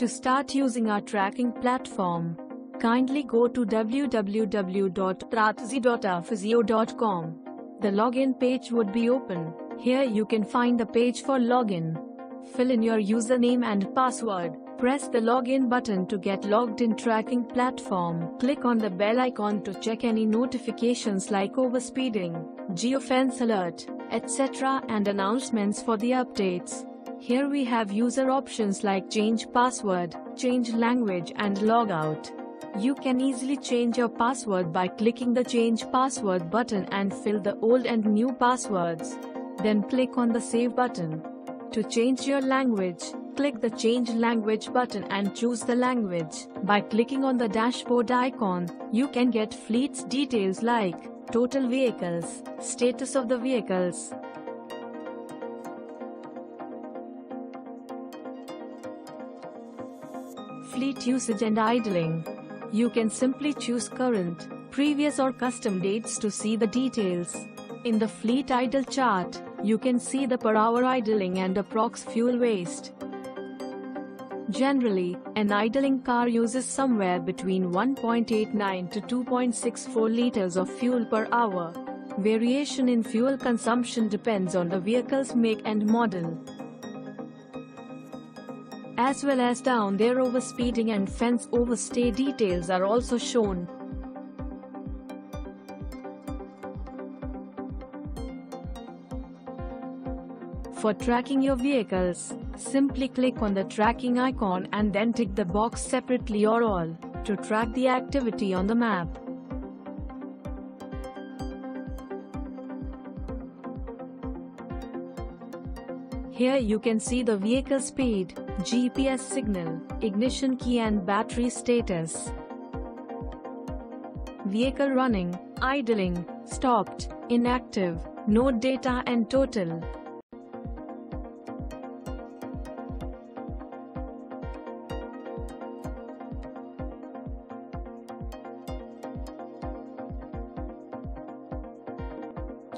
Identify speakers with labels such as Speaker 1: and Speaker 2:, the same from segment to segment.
Speaker 1: To start using our tracking platform, kindly go to www.prathzi.aphysio.com. The login page would be open. Here you can find the page for login. Fill in your username and password. Press the login button to get logged in tracking platform. Click on the bell icon to check any notifications like overspeeding, geofence alert, etc. and announcements for the updates. Here we have user options like change password, change language and log out. You can easily change your password by clicking the change password button and fill the old and new passwords. Then click on the save button. To change your language, click the change language button and choose the language. By clicking on the dashboard icon, you can get fleet's details like total vehicles, status of the vehicles, fleet usage and idling. You can simply choose current, previous or custom dates to see the details. In the fleet idle chart, you can see the per hour idling and approx fuel waste. Generally, an idling car uses somewhere between 1.89 to 2.64 liters of fuel per hour. Variation in fuel consumption depends on the vehicle's make and model, as well as down there overspeeding and fence overstay details are also shown. For tracking your vehicles, simply click on the tracking icon and then tick the box separately or all to track the activity on the map. Here you can see the vehicle speed, GPS signal, ignition key and battery status. Vehicle running, idling, stopped, inactive, node data and total.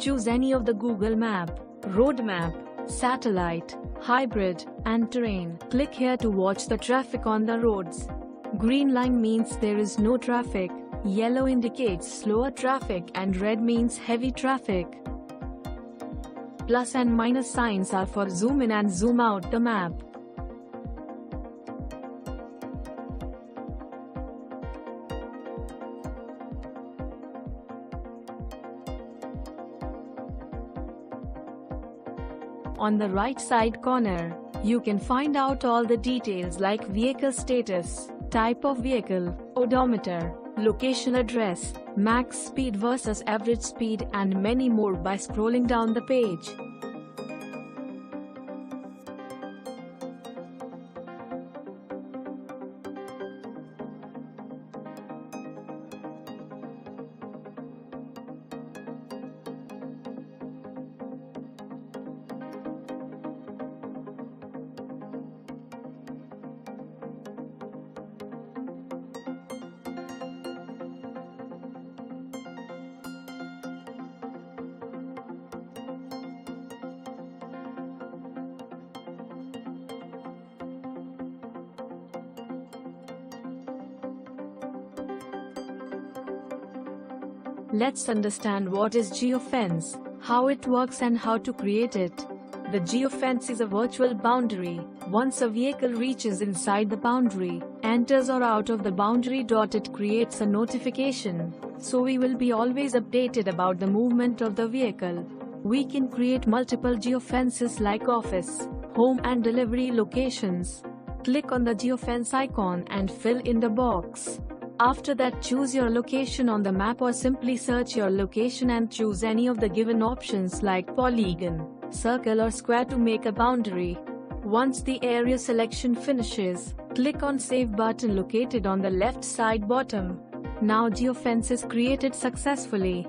Speaker 1: Choose any of the Google Map, Road Map, Satellite, Hybrid, and Terrain. Click here to watch the traffic on the roads. Green line means there is no traffic, yellow indicates slower traffic and red means heavy traffic. Plus and minus signs are for zoom in and zoom out the map. On the right side corner, you can find out all the details like vehicle status, type of vehicle, odometer, location address, max speed versus average speed and many more by scrolling down the page. Let's understand what is geofence, how it works and how to create it. The geofence is a virtual boundary. Once a vehicle reaches inside the boundary, enters or out of the boundary, it creates a notification. So we will be always updated about the movement of the vehicle. We can create multiple geofences like office, home and delivery locations. Click on the geofence icon and fill in the box. After that, choose your location on the map or simply search your location and choose any of the given options like polygon, circle or square to make a boundary. Once the area selection finishes, click on Save button located on the left side bottom. Now geofence is created successfully.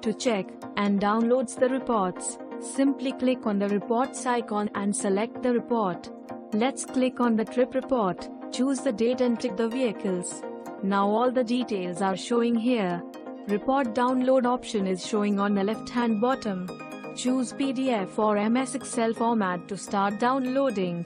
Speaker 1: To check and downloads the reports, simply click on the reports icon and select the report. Let's click on the trip report, choose the date and tick the vehicles. Now all the details are showing here. Report download option is showing on the left hand bottom. Choose PDF or MS Excel format to start downloading.